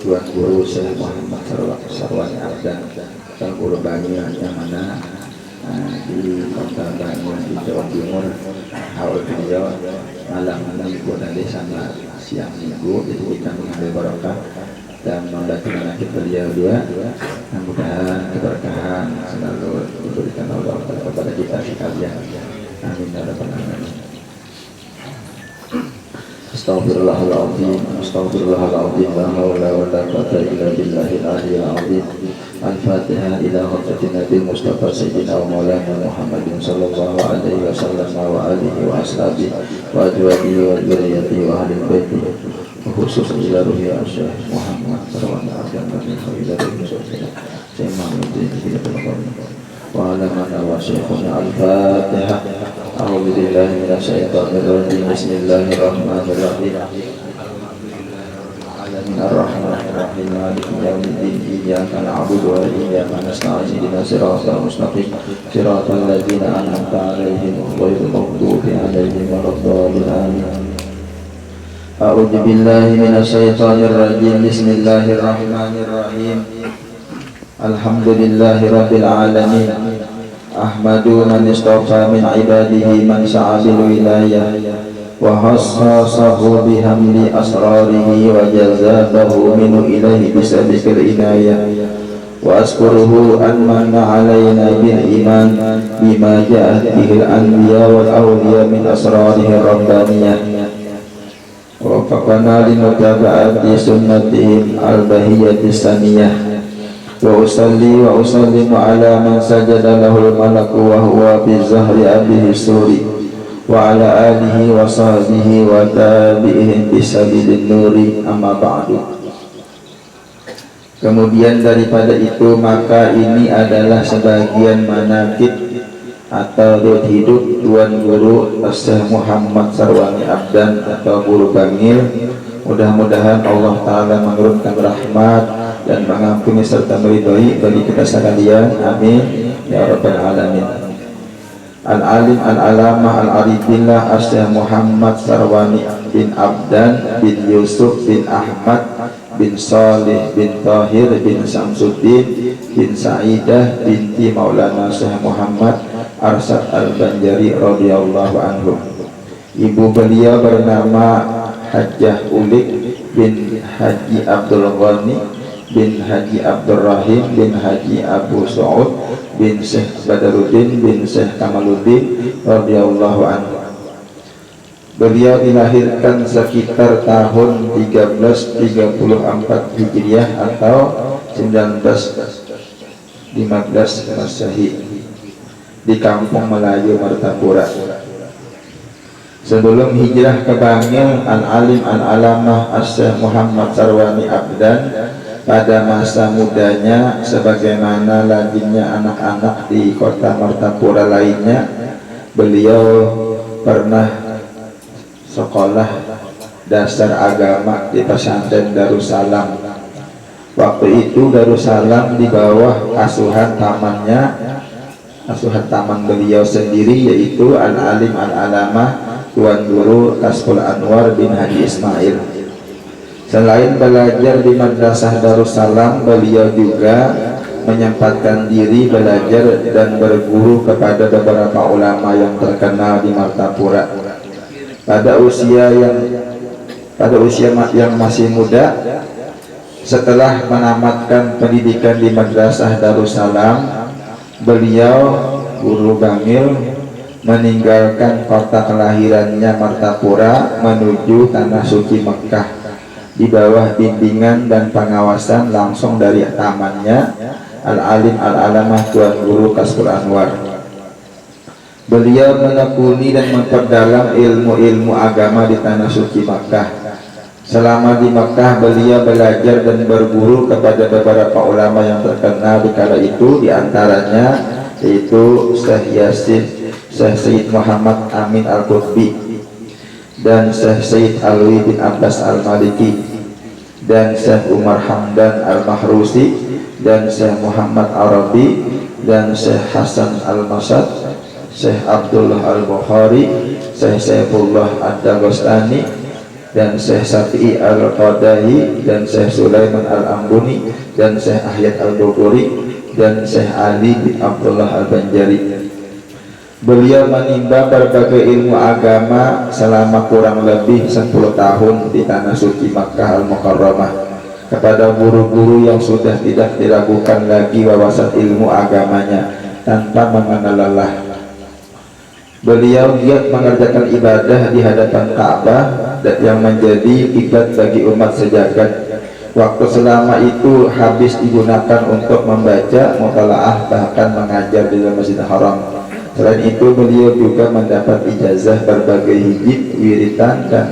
Tuan Guru Syekh Muhammad Sarwani Abdan Tuan Guru Banyu yang mana di kota Banyu di Jawa Timur. Haul beliau malam minggu nanti sama siang minggu, jadi kita mengambil barokah dan membantu anak beliau dua. Mudah-mudahan keberkahan selalu diberikan Allah kepada kita sekalian. Amin ya rabbal alamin. Astaghfirullahaladzim, astaghfirullahaladzim, la hawla wa la quwwata illa billahil aliyyil azim. Al-Fatihah ila hadratin Nabi Mustafa Sayyidina wa Maulana Muhammadin sallallahu alaihi wasallam wa alihi wa ashabihi wa azwajihi wa dzurriyyatihi wa ahli baitihi. Khusus ila ruhi Syekh Muhammad Sarwani Abdan min khairin sosial. Syekh Muhammad wa ala man wa syekhuna al-Fatihah. A'udzu billahi minasyaitonir rajim. Bismillahirrahmanirrahim. Ar-Rahmanir-Rahim. Maliki yaumiddin. Iyyaka na'budu wa iyyaka nasta'in. Ihdinas siratal mustaqim. Siratal ladzina an'amta 'alaihim ghairil maghdubi 'alaihim waladdallin. Amin. A'udzu billahi minasyaitonir rajim. Bismillahirrahmanirrahim. Alhamdulillahi rabbil alamin. Ahmadu man istafa min ibadihi man sa'a bil wilayah wa hassasahu bihamdi asrarihi wa jazabahu minhu ilaihi bisabiqil inayah wa askuruhu an manna alayna bil iman bima ja'at bihil anbiya wal awliya min asrarihi rabbaniyah wa faqana limutaba'ati sunnatihim al-bahiyyati saniyah. Wa usalli wa usallimu ala man sajada lahul malaku wa huwa bi zahri abihi suri wa ala alihi wa sahbihi wa tabi'ihim bisabilin nuri, amma ba'du. Kemudian daripada itu, maka ini adalah sebagian manaqib atau riwayat hidup Tuan Guru Syekh Muhammad Sarwani Abdan atau Guru Bangil. Mudah-mudahan Allah Ta'ala menurunkan rahmat dan mengampuni serta meridhoi bagi kita sekalian. Amin ya rabbal alamin. Al-alim al-alamah al-arifillah Syekh Muhammad Sarwani bin Abdan bin Yusuf bin Ahmad bin Salih bin Tahir bin Samsuddin bin Sa'idah binti Maulana Syekh Muhammad Arsyad Al-Banjari radhiyallahu anhu. Ibu beliau bernama Hajjah Ulik bin Haji Abdul Ghani bin Haji Abdul Rahim bin Haji Abu Sa'ud bin Syekh Badaruddin bin Syekh Kamaluddin radhiyallahu anhu. Beliau dilahirkan sekitar tahun 1334 Hijriah atau 1915 Masehi di Kampung Melayu Martapura. Sebelum hijrah ke Bangil, al-alim al-alamah Syekh Muhammad Sarwani Abdan pada masa mudanya, sebagaimana lazimnya anak-anak di kota Martapura lainnya, beliau pernah sekolah dasar agama di pesantren Darussalam. Waktu itu Darussalam di bawah asuhan taman beliau sendiri, yaitu al-alim al-alamah Tuan Guru Kasful Anwar bin Haji Ismail. Selain belajar di Madrasah Darussalam, beliau juga menyempatkan diri belajar dan berguru kepada beberapa ulama yang terkenal di Martapura. Pada usia yang masih muda, setelah menamatkan pendidikan di Madrasah Darussalam, beliau Guru Bangil meninggalkan kota kelahirannya Martapura menuju tanah suci Mekah di bawah bimbingan dan pengawasan langsung dari tamannya al-alim al-alamah Tuan Guru Kasful Anwar. Beliau menekuni dan memperdalam ilmu-ilmu agama di tanah suci Mekah. Selama di Mekah, beliau belajar dan berguru kepada beberapa ulama yang terkenal di kala itu, diantaranya yaitu Syekh Yasin, Syekh Sayyid Muhammad Amin Al-Qutbi, dan Syekh Sayyid Alwi bin Abbas Al-Maliki, dan Syekh Umar Hamdan Al-Mahrusi, dan Syekh Muhammad Arabi, dan Syekh Hasan Al-Masad, Syekh Abdullah Al-Bukhari, Syekh Saifullah Ad-Dagostani, dan Syekh Syafi'i Al-Qadahi, dan Syekh Sulaiman Al-Ambuni, dan Syekh Ahyad Al-Bogori, dan Syekh Ali bin Abdullah Al-Banjari. Beliau menimba berbagai ilmu agama selama kurang lebih 10 tahun di tanah suci Makkah Al-Mukarramah kepada guru-guru yang sudah tidak diragukan lagi wawasan ilmu agamanya tanpa mengenal lelah. Beliau giat mengerjakan ibadah di hadapan Ka'bah yang menjadi kiblat bagi umat sejagat. Waktu selama itu habis digunakan untuk membaca, mutalaah, bahkan mengajar di dalam Masjidil Haram. Selain itu beliau juga mendapat ijazah berbagai hizib, wiritan, dan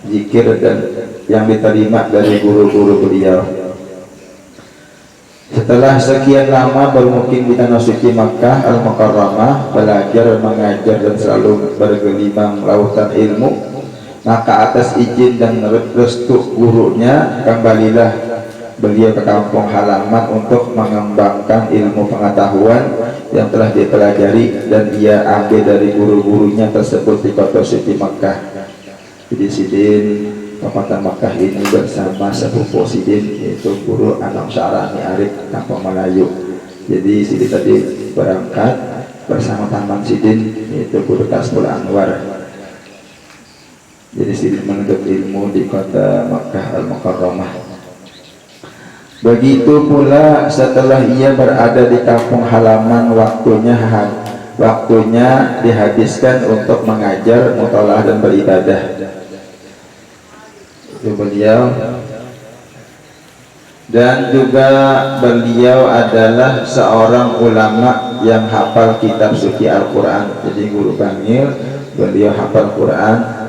zikir dan yang diterima dari guru-guru beliau. Setelah sekian lama bermukim di tanah suci Makkah Al-Mukarramah, belajar, mengajar, dan selalu bergelimang lautan ilmu, maka atas izin dan restu gurunya kembalilah beliau ke kampung halaman untuk mengembangkan ilmu pengetahuan yang telah dipelajari dan dia ambil dari guru-gurunya tersebut di kota suci Makkah. Jadi Sidin ke kota Makkah ini bersama sepupu Sidin, yaitu guru Anam Syarani Arif Kampung Melayu. Jadi Sidin tadi berangkat bersama Taman Sidin, yaitu guru Kasmul Anwar. Jadi Sidin menuntut ilmu di kota Makkah Al-Mukarramah. Begitu pula setelah ia berada di kampung halaman, waktunya dihabiskan untuk mengajar, mutalaah, dan beribadah. Itu beliau. Dan juga beliau adalah seorang ulama yang hafal kitab suci Al-Quran. Jadi guru Bangil, beliau hafal Quran,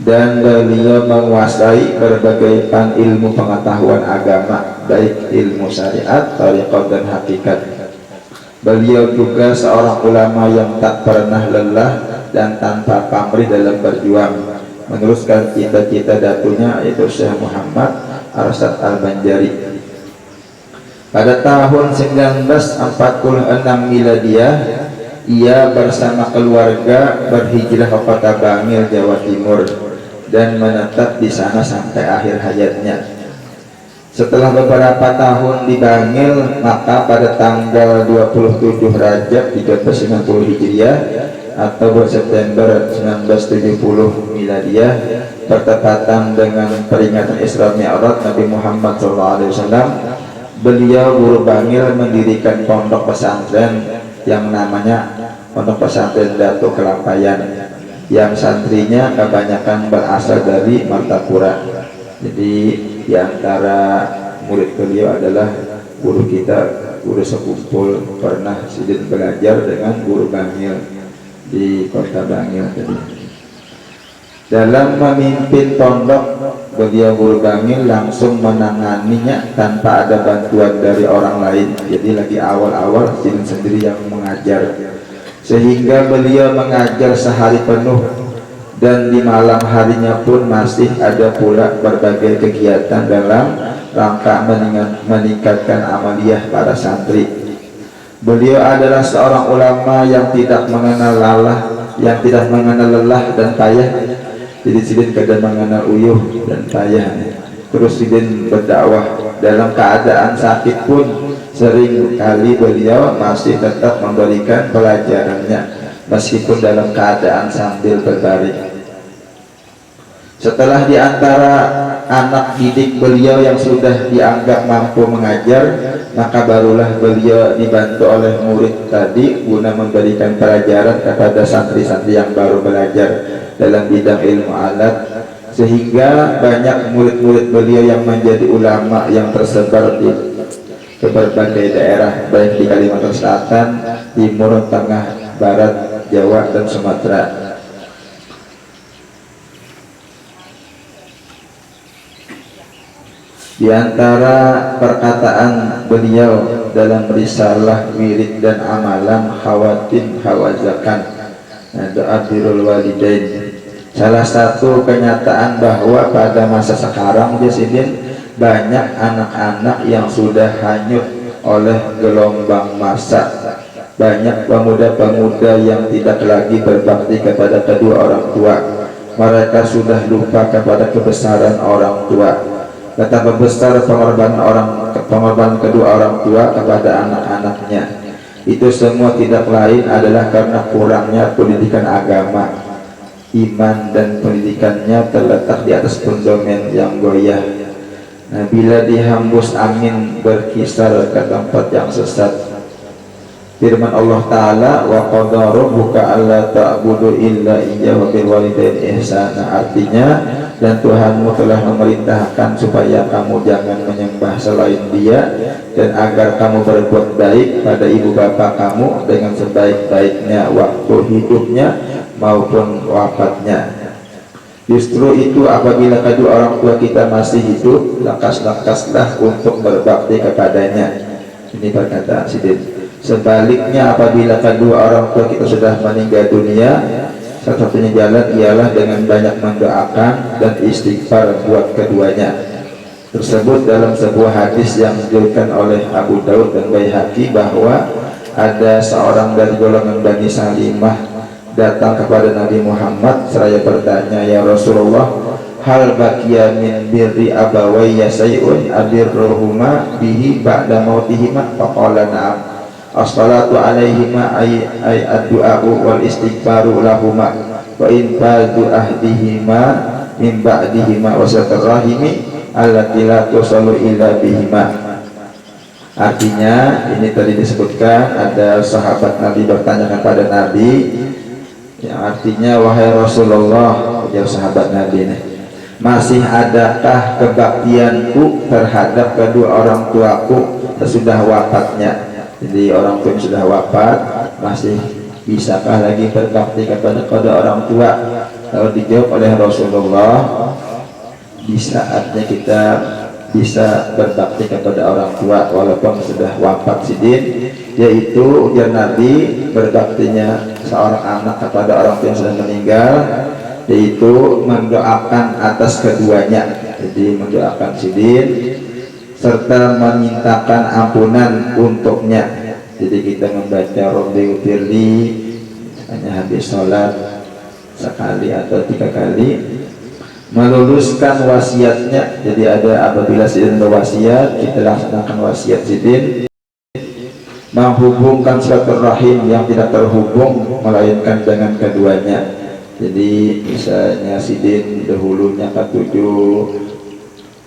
dan beliau menguasai berbagai ilmu pengetahuan agama, baik ilmu syariat, thariqat, dan hakikat. Beliau juga seorang ulama yang tak pernah lelah dan tanpa pamrih dalam berjuang meneruskan cita-cita datunya, yaitu Syekh Muhammad Arsyad Al-Banjari. Pada tahun 1946 Miladiyah, ia bersama keluarga berhijrah ke kota Bangil, Jawa Timur, dan menetap di sana sampai akhir hayatnya. Setelah beberapa tahun di Bangil, maka pada tanggal 27 Rajab 1390 Hijriah atau September 1970 Miladiyah, bertepatan dengan peringatan Isra Mi'raj Nabi Muhammad SAW, beliau guru Bangil mendirikan pondok pesantren yang namanya Pondok Pesantren Datuk Kelampayan, yang santrinya kebanyakan berasal dari Martapura. Jadi di antara murid beliau adalah guru kita, guru sekumpul, pernah Sidin belajar dengan guru Bangil di kota Bangil tadi. Dalam memimpin pondok, beliau guru Bangil langsung menanganinya tanpa ada bantuan dari orang lain. Jadi lagi awal-awal Sidin sendiri yang mengajar, sehingga beliau mengajar sehari penuh, dan di malam harinya pun masih ada pula berbagai kegiatan dalam rangka meningkatkan amaliyah para santri. Beliau adalah seorang ulama yang tidak mengenal lelah dan payah. Jadi Sidin kadang mengenal uyuh dan payah. Terus Sidin berdakwah dalam keadaan sakit pun sering kali beliau masih tetap memberikan pelajarannya meskipun dalam keadaan sambil berbaring. Setelah di antara anak didik beliau yang sudah dianggap mampu mengajar, maka barulah beliau dibantu oleh murid tadi guna memberikan pelajaran kepada santri-santri yang baru belajar dalam bidang ilmu alat, sehingga banyak murid-murid beliau yang menjadi ulama yang tersebar di berbagai daerah, baik di Kalimantan Selatan, Timur, Tengah, Barat, Jawa, dan Sumatera. Di antara perkataan beliau dalam risalah wirid dan amalan Khawatin Hawazakan Doa Birrul Walidain, salah satu kenyataan bahwa pada masa sekarang di sini banyak anak-anak yang sudah hanyut oleh gelombang masa. Banyak pemuda-pemuda yang tidak lagi berbakti kepada kedua orang tua, mereka sudah lupa kepada kebesaran orang tua. Betapa besar pengorbanan kedua orang tua kepada anak-anaknya. Itu semua tidak lain adalah karena kurangnya pendidikan agama. Iman dan pendidikannya terletak di atas pendomen yang goyah. Nah, bila dihembus angin berkisar ke tempat yang sesat. Firman Allah Ta'ala, wa qadara rabbuka alla ta'budu illa iyyahu wa bil walidayni ihsana. Artinya, dan Tuhanmu telah memerintahkan supaya kamu jangan menyembah selain Dia, dan agar kamu berbuat baik pada ibu bapa kamu dengan sebaik-baiknya waktu hidupnya maupun wafatnya. Justru itu apabila kedua orang tua kita masih hidup, lakas-lakaslah untuk berbakti kepadanya. Ini berkata Sidin. Sebaliknya apabila kedua orang tua kita sudah meninggal dunia, satu-satunya jalan ialah dengan banyak mendoakan dan istighfar buat keduanya. Tersebut dalam sebuah hadis yang diriwayatkan oleh Abu Daud dan Baihaqi bahwa ada seorang dari golongan Bani Salimah datang kepada Nabi Muhammad seraya bertanya, ya Rasulullah, hal baqiya min birri abawayya say'un abirruhuma bihi ba'da mautihima? Faqala na'am. As-salatu alaihima ay ad-du'a'u wal istighfaru lahuma wa in fadu ahdihima min ba'dihima wa satarrahimi allati la tusallu illa bihima. Artinya ini tadi disebutkan ada sahabat Nabi bertanya kepada Nabi, yang artinya wahai Rasulullah, ujar sahabat Nabi ini, masih adakah kebaktianku terhadap kedua orang tuaku sesudah wafatnya? Jadi orang tua yang sudah wafat masih bisakah lagi berbakti kepada kedua orang tua? Kalau dijawab oleh Rasulullah, di saatnya kita bisa berbakti kepada orang tua walaupun sudah wafat Sidin, yaitu ujar Nabi, berbaktinya seorang anak kepada orang tua yang sudah meninggal yaitu mendoakan atas keduanya. Jadi mendoakan Sidin serta memintakan ampunan untuknya. Jadi kita membaca Rabbi ghfirli hanya habis sholat sekali atau 3 kali, meluluskan wasiatnya. Jadi ada apabila Sidin berwasiat, kita laksanakan wasiat Sidin, menghubungkan silaturahim yang tidak terhubung melainkan dengan keduanya. Jadi misalnya Sidin dahulunya ketujuh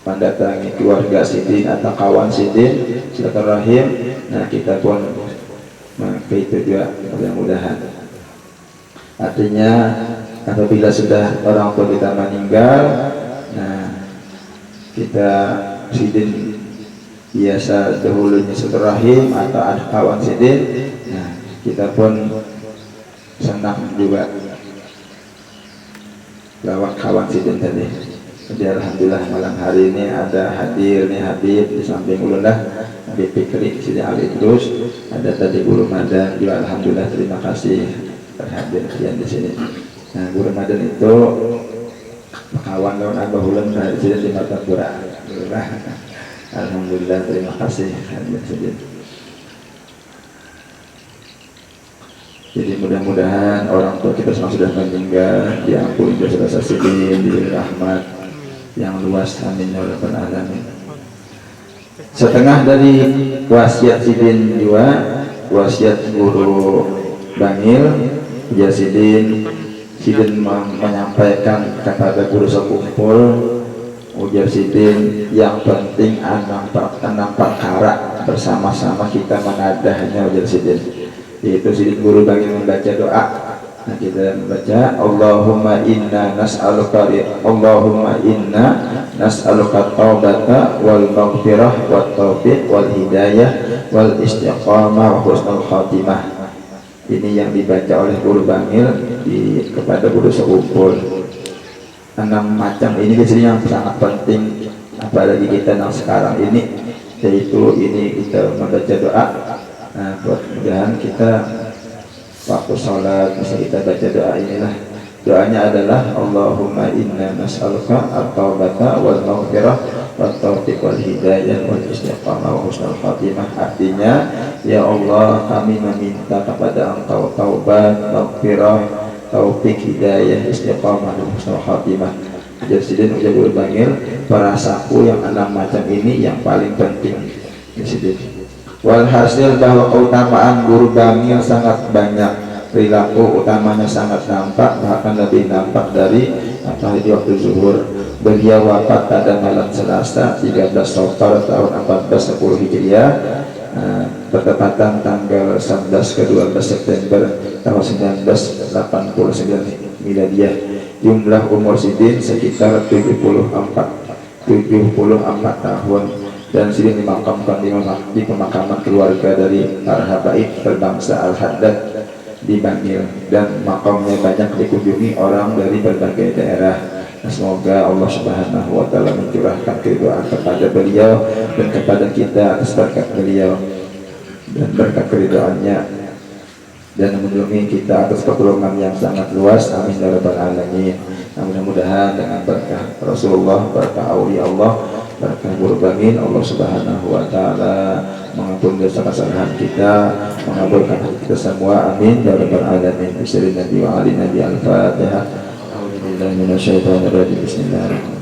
mendatangi keluarga Sidin atau kawan Sidin silaturahim, nah kita pun itu juga mudah-mudahan. Artinya apabila sudah orang tua kita meninggal, nah kita Sidin biasa dahulunya silaturahim atau ada kawan Sidin, nah kita pun senang juga lewat kawan Sidin tadi. Jadi alhamdulillah malam hari ini ada hadir nih Habib di samping ulun lah, Habib Fikri Sidi Ali Idrus, ada tadi Guru Madan juga, alhamdulillah terima kasih terhadir di sini. Nah, Guru Madan itu kawan lawan Abah Ulun dari sini di Martapura. Alhamdulillah terima kasih hadir sini. Jadi mudah-mudahan orang tua kita semua sudah meninggal diampuni dosa-dosa Sidin, diberi rahmat yang luas, amin ya rabbal alamin. Setengah dari wasiat Sidin juga wasiat Guru Bangil, ujar Sidin menyampaikan kepada guru sekumpul, ujar Sidin, yang penting enam perkara bersama-sama kita menadahnya, ujar Sidin. Yaitu Sidin Guru Bangil membaca doa. Nah, kita membaca Allahumma inna nas'aluka taubata wal maghfirah wat taufiq wal hidayah wal istiqamah wa husnul khatimah. Ini yang dibaca oleh Guru Bangil kepada guru sekumpul. 6 macam ini di sini yang sangat penting apalagi kita yang sekarang ini, yaitu ini kita membaca doa. Nah, mudah-mudahan kita waktu sholat bisa kita baca doa inilah. Doanya adalah Allahumma inna nas'aluka at-taubata wal maghfirah wat taufiq wal hidayah wal istiqamah wa husnul khatimah. Artinya, ya Allah, kami meminta kepada Engkau taubat, maghfirah, taufik, hidayah, istiqamah, dan husnul khatimah. Presiden ujar Guru Bangil, para saku yang 6 macam ini yang paling penting. Presiden. Walhasil bahwa keutamaan Guru Bangil sangat banyak, perilaku utamanya sangat nampak, bahkan lebih nampak dari di waktu zuhur. Beliau wafat pada malam Selasa 13 Safar tahun 1410 Hijriah, bertepatan tanggal 11 ke 12 September tahun 1989 Miladiah. Jumlah umur Sidin sekitar 74 tahun, dan Sidin dimakamkan di pemakaman keluarga dari para habaib berbangsa Al-Haddad di Bangil, dan makamnya banyak dikunjungi orang dari berbagai daerah. Semoga Allah Subhanahu wa Ta'ala mencurahkan keridhaan kepada beliau dan kepada kita atas berkat beliau dan berkat keridhaannya, dan melindungi kita atas pertolongan yang sangat luas. Amin ya rabbal alamin. Mudah-mudahan dengan berkah Rasulullah, berkah aulia Allah, berkah Guru Bangil, Allah Subhanahu wa Ta'ala mengampuni dosa kesalahan kita, mengabulkan hati kita semua. Amin ya rabbal alamin. Bismillahirrahmanirrahim. Nabi wa ali Nabi al-Fatihah. A'udzubillahi minasyaitonirrajim. Bismillahirrahmanirrahim.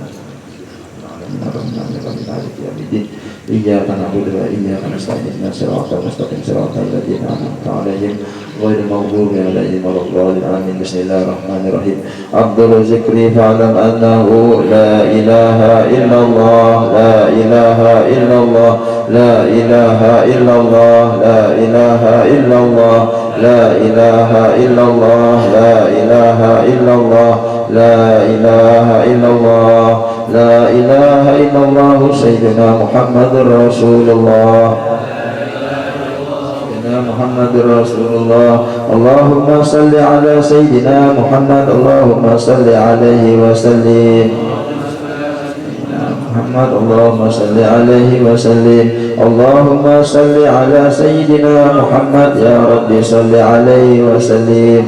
Iyyaka na'budu wa iyyaka nasta'in. Ihdinas siratal mustaqim, siratal ladzina an'amta 'alaihim ghairil maghdubi 'alaihim waladdallin. Amin. Bismillahirrahmanirrahim. Abdul zikri fa'lam annahu la ilaha illallah, la ilaha illallah, la ilaha illallah, la ilaha illallah, la ilaha illallah, la ilaha illallah, la ilaha illallah, la ilaha illallah. Sayyidina Muhammadur Rasulullah, Sayyidina Muhammadur Rasulullah. Allahumma salli ala Sayyidina Muhammad, Allahumma salli alaihi wa sallim. Muhammad, Allahumma salli alaihi wa sallim. Allahumma salli ala Sayyidina Muhammad, ya Rabbi salli alaihi wa sallim.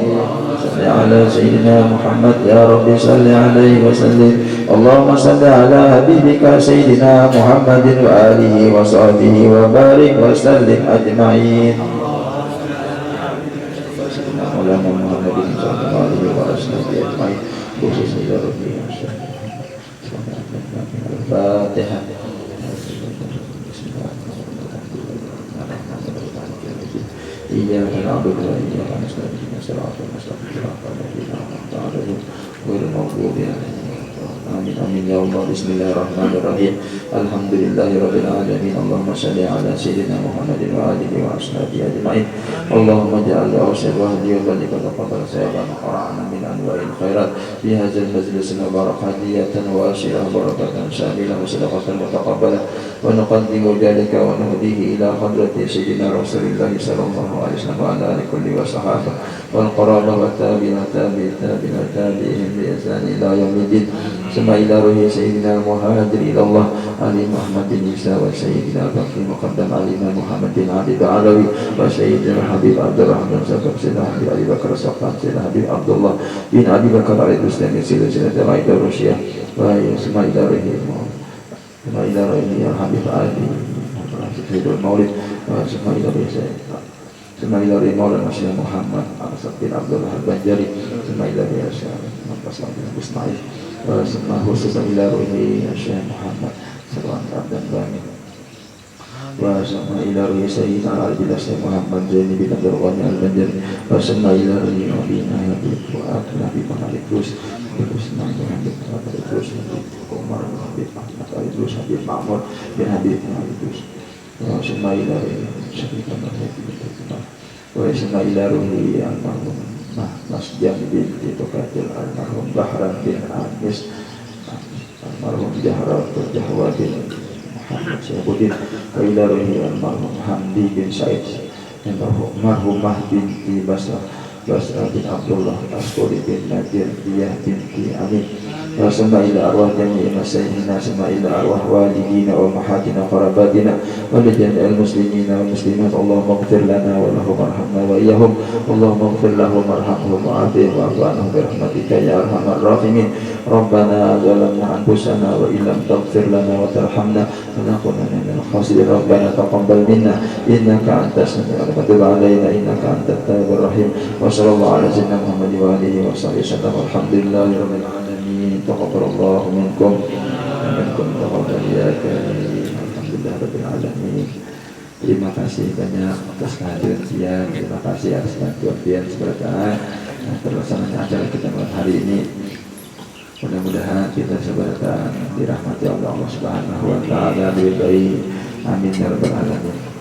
على سيدنا محمد يا رب صل عليه وسلم. اللهم صل على حبيبك سيدنا محمد وآله وصحبه وبارك وسلم أجمعين. سيدنا مولانا محمد صلى الله عليه وسلم أجمعين. خصوصا ربي الفاتحة. إياك نعبد وإياك نستعين صراط المستقيم صراط الذين أنعمت عليهم غير المغضوب عليهم. Amin amin ya Allah. Bismillahirrahmanirrahim. Alhamdulillahi rabbil alamin. Allahumma salli ala sayyidina Muhammadin wa alihi wa ashabihi ajma'in. Allahumma ja'al awsal wa hadiya wa lika taqabbal sayyidana qara'ana min anwa'il khairat fi hadzal majlis mubarakatan wa asyirah barakatan syamilah wa sadaqatan mutaqabbalah, wa nuqaddimu dhalika wa nuhdihi ila hadrati sayyidina Rasulillah sallallahu alaihi wasallam wa ala alihi kulli wa sahabah wal qarabah wa tabi'in tabi'ihim bi ihsan ila yaumiddin. Summa ila ruhi sayyidina muhajir ila Allah Ali Muhammad bin Isa wa sayyidina Bakri Muqaddam Ali Muhammad bin Habib Alawi wa sayyidina Habib Abdurrahman Sabab sayyidina Habib Ali Bakar Safan sayyidina Habib Abdullah bin Abi Bakar al-Bustami sayyidina Ma'idah Rusyah wa summa ila ruhi ya Habib Ali Sayyidul Maulid wa summa ila ruhi Semaila Maulana Syekh Muhammad Al-Asad bin Abdullah Al-Banjari, Semaila Syekh Muhammad bin Ismail, Semaila khususan ila ruhi Syekh Muhammad Sarwan Abdan Bani, wa Semaila ruhi Sayyidina Al-Bila Syekh Muhammad Zaini bin Abdurrahman Al-Banjari, wa Semaila ruhi Nabi Nabi Fuad Nabi Muhammad Idrus, Semaila Nabi Muhammad Idrus, Nabi Umar Nabi Ahmad Idrus, Nabi Ma'mur bin Habib Idrus, wa Semaila ruhi Syekh wa Ismaila ruhi almarhum Mas Jami binti Tukatil, almarhum Bahran bin Anis, almarhum Jahwa bin Muhammad Syekhuddin, wa ila ruhi almarhum Hamdi bin Said, almarhumah binti Basrah bin Abdullah, Askori bin Nadir, Diyah binti Amin, وسمع إلى أرواح جميع مساجدنا سمع إلى أرواح والدينا وأمهاتنا وقراباتنا ولجميع المسلمين والمسلمات اللهم اغفر لنا ولهم وارحمنا وإياهم اللهم اغفر لهم وارحمهم وعافهم واعف عنهم برحمتك يا أرحم الراحمين ربنا ظلمنا أنفسنا وإن لم تغفر لنا وترحمنا لنكونن من الخاسرين ربنا تقبل منا إنك أنت السميع العليم وتب علينا إنك أنت التواب الرحيم وصلى الله على سيدنا محمد وآله وصحبه وسلم والحمد لله رب العالمين تقبل الله منكم ومنكم تقبل يا كريم alhamdulillah rabbil alamin. Terima kasih banyak atas kehadiran Pian, terima kasih atas bantuan Pian seberkah terlaksananya acara kita malam hari ini. Mudah-mudahan kita seberkah dirahmati oleh Allah Subhanahu wa taala, diridhai. Amin ya rabbal alamin.